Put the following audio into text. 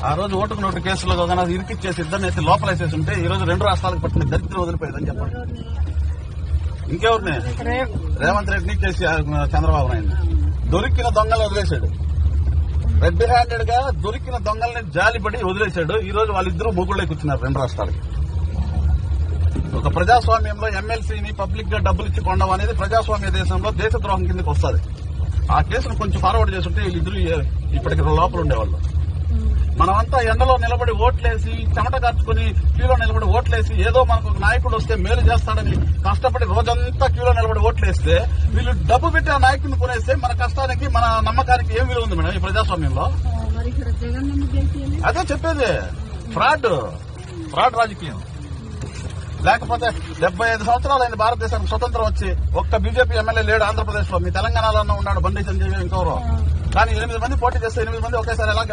ఆ రోజు ఓటుకు నోటు కేసులో ఇరికిచ్చేసి ఇద్దరిని ఎత్తి లోపలేసేసి ఉంటే ఈ రోజు 2 రాష్ట్రాలకు పట్టిన దరిద్రం వదిలిపోయిందని చెప్పండి. ఇంకెవరిని? రేవంత్ రెడ్డిని చేసి చంద్రబాబు నాయుడు దొరికిన దొంగలు వదిలేశాడు. రెడ్ హ్యాండెడ్ గా దొరికిన దొంగల్ని జాలిపడి వదిలేశాడు. ఈ రోజు వాళ్ళిద్దరూ మొగుళ్లే కూర్చున్నారు 2 రాష్ట్రాలకి. ఒక ప్రజాస్వామ్యంలో ఎమ్మెల్సీని పబ్లిక్ గా డబ్బులు ఇచ్చి కొండం అనేది ప్రజాస్వామ్య దేశంలో దేశద్రోహం కిందకి వస్తుంది. ఆ కేసును కొంచెం ఫార్వర్డ్ చేస్తుంటే వీళ్ళిద్దరు ఇప్పటికి లోపల ఉండేవాళ్ళు. మనమంతా ఎండలో నిలబడి ఓట్లేసి చెమట కార్చుకుని క్యూలో నిలబడి ఓట్లేసి ఏదో మనకు ఒక నాయకుడు వస్తే మేలు చేస్తాడని కష్టపడి రోజంతా క్యూలో నిలబడి ఓట్లేస్తే వీళ్ళు డబ్బు పెట్టి ఆ నాయకుడిని కొనేస్తే మన కష్టానికి మన నమ్మకానికి ఏం విలువ ఉంది మేడం ఈ ప్రజాస్వామ్యంలో? అదే చెప్పేది, ఫ్రాడ్ రాజకీయం. లేకపోతే 75 సంవత్సరాలైంది భారతదేశానికి స్వతంత్రం వచ్చి ఒక్క బీజేపీ ఎమ్మెల్యే లేడు ఆంధ్రప్రదేశ్ లో. మీ తెలంగాణలో ఉన్నాడు బండి సంజయ్ ఇంకెవరో. కానీ 8 మంది పోటీ చేస్తే 8 మంది ఒకేసారి ఎలా